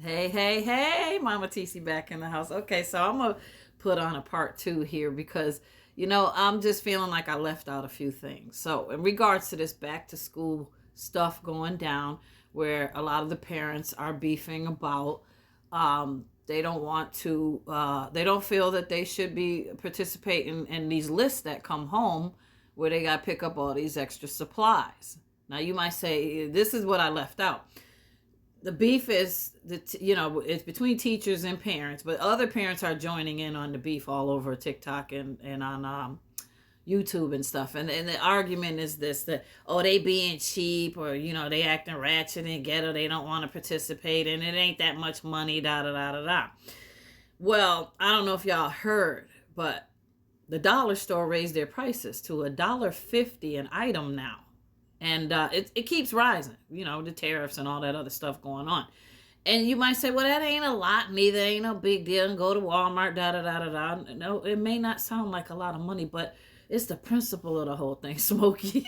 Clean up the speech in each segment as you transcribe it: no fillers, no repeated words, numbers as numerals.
Hey, hey, hey, Mama TC back in the house. Okay, so I'm going to put on a part 2 here because, I'm just feeling like I left out a few things. So, in regards to this back to school stuff going down, where a lot of the parents are beefing about, they don't want to, they don't feel that they should be participating in these lists that come home where they got to pick up all these extra supplies. Now, you might say, this is what I left out. The beef is it's between teachers and parents, but other parents are joining in on the beef all over TikTok and on YouTube and stuff. And the argument is this, that, oh, they being cheap, or, they acting ratchet and ghetto. They don't want to participate and it ain't that much money, da, da, da, da, da. Well, I don't know if y'all heard, but the dollar store raised their prices to $1.50 an item now. And it keeps rising, the tariffs and all that other stuff going on. And you might say, well, that ain't a lot, neither ain't no big deal, and go to Walmart, da, da, da, da, da. No, it may not sound like a lot of money, but it's the principle of the whole thing, Smokey.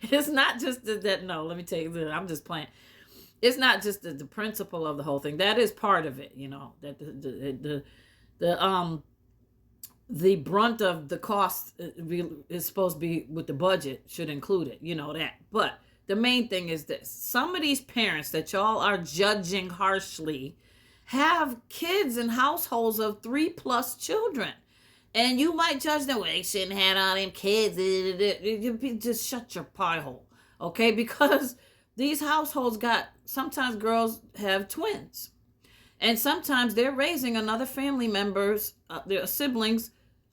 It's not just that, no, let me tell you, I'm just playing. It's not just the principle of the whole thing. That is part of it, that the brunt of the cost is supposed to be with the budget, should include it, that. But the main thing is this: some of these parents that y'all are judging harshly have kids in households of 3+ children. And you might judge them, well, they shouldn't have all them kids. Just shut your pie hole, okay? Because these households sometimes girls have twins. And sometimes they're raising another family member's, their siblings'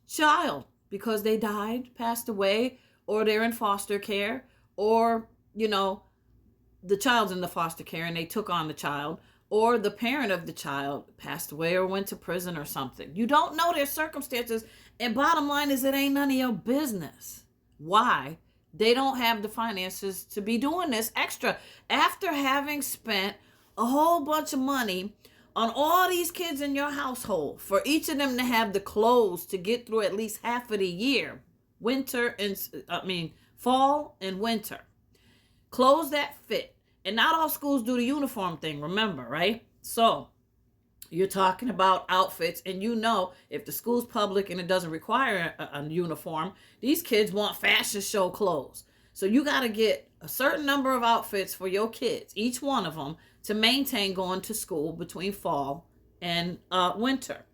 child, because they died, passed away, or they're in foster care, or, the child's in the foster care and they took on the child, or the parent of the child passed away or went to prison or something. You don't know their circumstances. And bottom line is, it ain't none of your business why they don't have the finances to be doing this extra after having spent a whole bunch of money on all these kids in your household, for each of them to have the clothes to get through at least half of the year, fall and winter, clothes that fit. And not all schools do the uniform thing, remember, right? So you're talking about outfits, and if the school's public and it doesn't require a uniform, these kids want fashion show clothes. So you got to get a certain number of outfits for your kids, each one of them, to maintain going to school between fall and winter,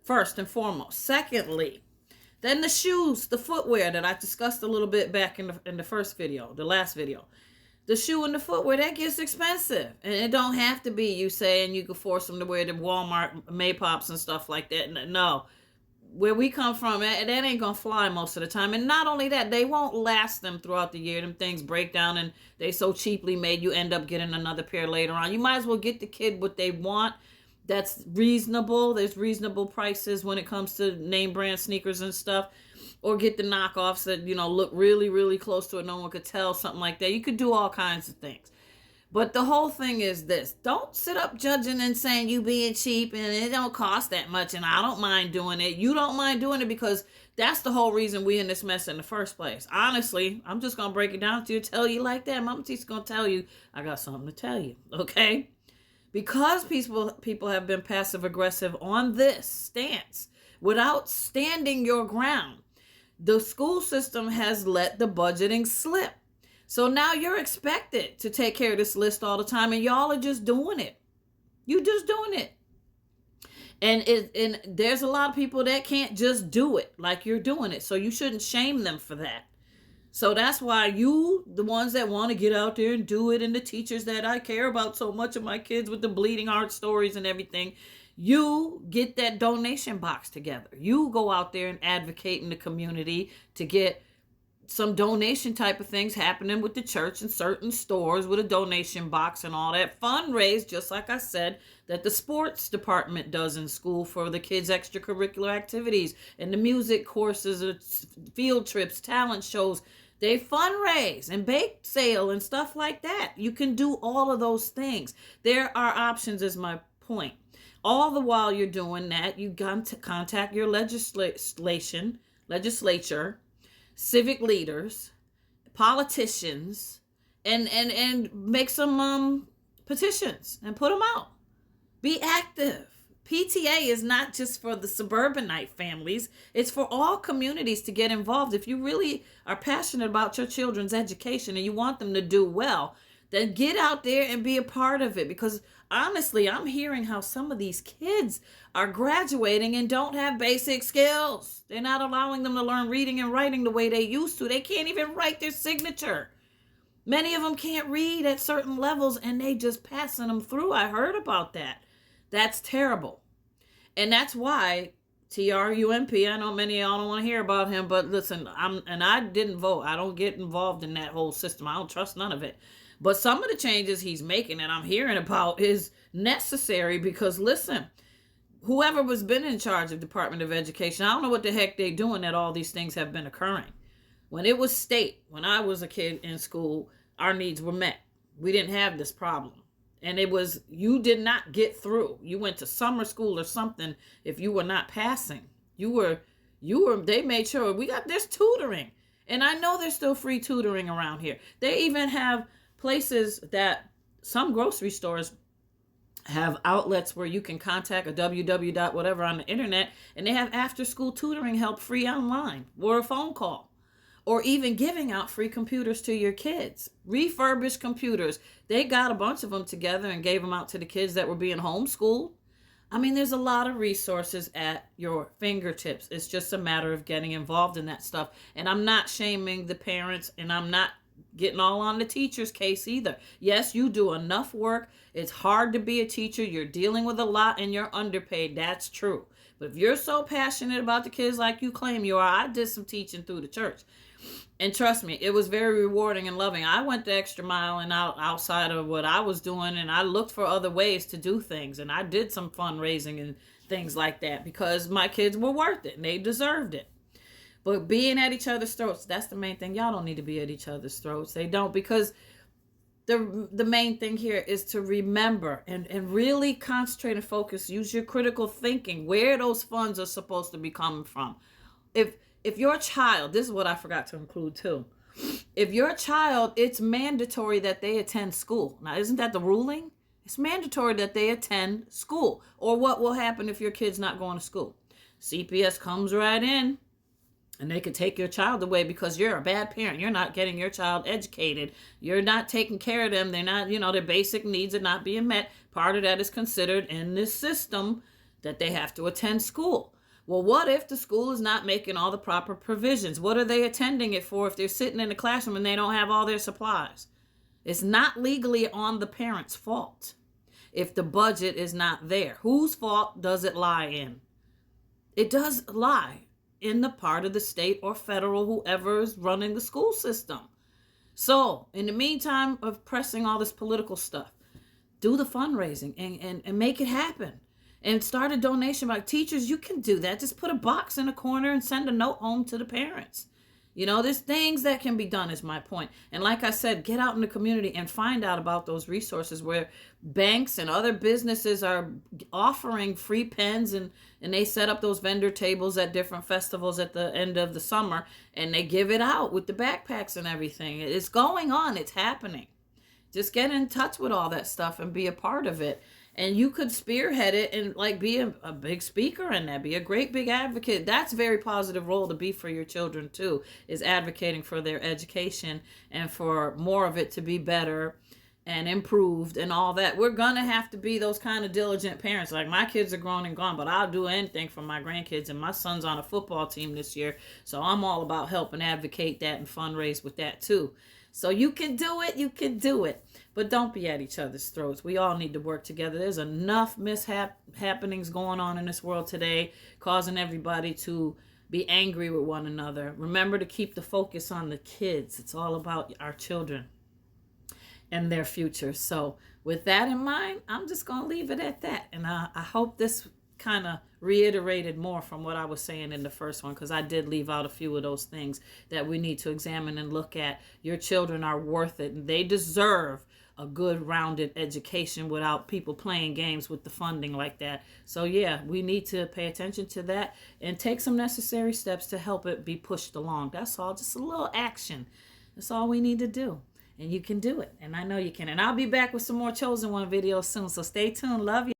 first and foremost. Secondly, then the shoes, the footwear that I discussed a little bit back in the first video, the last video. The shoe and the footwear, that gets expensive. And it don't have to be you saying you can force them to wear the Walmart Maypops and stuff like that. No. Where we come from, that ain't gonna fly most of the time. And not only that, they won't last them throughout the year. Them things break down and they so cheaply made, you end up getting another pair later on. You might as well get the kid what they want. That's reasonable. There's reasonable prices when it comes to name brand sneakers and stuff. Or get the knockoffs that, look really, really close to it. No one could tell, something like that. You could do all kinds of things. But the whole thing is this: don't sit up judging and saying you being cheap and it don't cost that much and I don't mind doing it. You don't mind doing it because that's the whole reason we in this mess in the first place. Honestly, I'm just going to break it down to you, tell you like that. Mama T's going to tell you, I got something to tell you, okay? Because people have been passive aggressive on this stance without standing your ground, the school system has let the budgeting slip. So now you're expected to take care of this list all the time, and y'all are just doing it. You just doing it. And there's a lot of people that can't just do it like you're doing it. So you shouldn't shame them for that. So that's why the ones that want to get out there and do it, and the teachers that I care about so much of my kids with the bleeding heart stories and everything, you get that donation box together. You go out there and advocate in the community to get some donation type of things happening with the church and certain stores with a donation box and all that. Fundraise, just like I said, that the sports department does in school for the kids' extracurricular activities and the music courses, field trips, talent shows. They fundraise and bake sale and stuff like that. You can do all of those things. There are options, is my point. All the while you're doing that, you got to contact your legislature, civic leaders, politicians, and make some petitions and put them out. Be active. PTA is not just for the suburbanite families. It's for all communities to get involved. If you really are passionate about your children's education and you want them to do well, then get out there and be a part of it. Because honestly, I'm hearing how some of these kids are graduating and don't have basic skills. They're not allowing them to learn reading and writing the way they used to. They can't even write their signature. Many of them can't read at certain levels and they just passing them through. I heard about that. That's terrible. And that's why TRUMP, I know many of y'all don't want to hear about him, but listen, I didn't vote. I don't get involved in that whole system. I don't trust none of it. But some of the changes he's making and I'm hearing about is necessary because listen, whoever was been in charge of Department of Education, I don't know what the heck they're doing that all these things have been occurring. When it was state, when I was a kid in school, our needs were met. We didn't have this problem. And it was, you did not get through. You went to summer school or something if you were not passing. They made sure there's tutoring. And I know there's still free tutoring around here. They even have places that some grocery stores have outlets where you can contact a www whatever on the internet, and they have after school tutoring help free online or a phone call. Or even giving out free computers to your kids. Refurbished computers. They got a bunch of them together and gave them out to the kids that were being homeschooled. I mean, there's a lot of resources at your fingertips. It's just a matter of getting involved in that stuff. And I'm not shaming the parents, and I'm not getting all on the teacher's case either. Yes, you do enough work. It's hard to be a teacher. You're dealing with a lot and you're underpaid. That's true. But if you're so passionate about the kids like you claim you are, I did some teaching through the church. And trust me, it was very rewarding and loving. I went the extra mile and outside of what I was doing, and I looked for other ways to do things. And I did some fundraising and things like that because my kids were worth it and they deserved it. But being at each other's throats, that's the main thing. Y'all don't need to be at each other's throats. They don't, because the main thing here is to remember and really concentrate and focus. Use your critical thinking where those funds are supposed to be coming from. If your child, this is what I forgot to include too. If your child, it's mandatory that they attend school. Now, isn't that the ruling? It's mandatory that they attend school. Or what will happen if your kid's not going to school? CPS comes right in and they could take your child away because you're a bad parent. You're not getting your child educated. You're not taking care of them. They're not, their basic needs are not being met. Part of that is considered in this system that they have to attend school. Well, what if the school is not making all the proper provisions? What are they attending it for if they're sitting in the classroom and they don't have all their supplies? It's not legally on the parent's fault if the budget is not there. Whose fault does it lie in? It does lie in the part of the state or federal, whoever is running the school system. So, in the meantime of pressing all this political stuff, do the fundraising and make it happen. And start a donation. Like teachers, you can do that. Just put a box in a corner and send a note home to the parents. There's things that can be done is my point. And like I said, get out in the community and find out about those resources where banks and other businesses are offering free pens and they set up those vendor tables at different festivals at the end of the summer and they give it out with the backpacks and everything. It's going on. It's happening. Just get in touch with all that stuff and be a part of it. And you could spearhead it and be a big speaker in that, be a great big advocate. That's a very positive role to be for your children too, is advocating for their education and for more of it to be better and improved and all that. We're going to have to be those kind of diligent parents. Like my kids are grown and gone, but I'll do anything for my grandkids. And my son's on a football team this year. So I'm all about helping advocate that and fundraise with that too. So you can do it. You can do it. But don't be at each other's throats. We all need to work together. There's enough happenings going on in this world today, causing everybody to be angry with one another. Remember to keep the focus on the kids. It's all about our children and their future. So with that in mind, I'm just going to leave it at that. And I hope this kind of reiterated more from what I was saying in the first one, because I did leave out a few of those things that we need to examine and look at. Your children are worth it, and they deserve a good rounded education without people playing games with the funding like that. So yeah, we need to pay attention to that and take some necessary steps to help it be pushed along. That's all. Just a little action. That's all we need to do. And you can do it. And I know you can. And I'll be back with some more Chosen One videos soon. So stay tuned. Love you.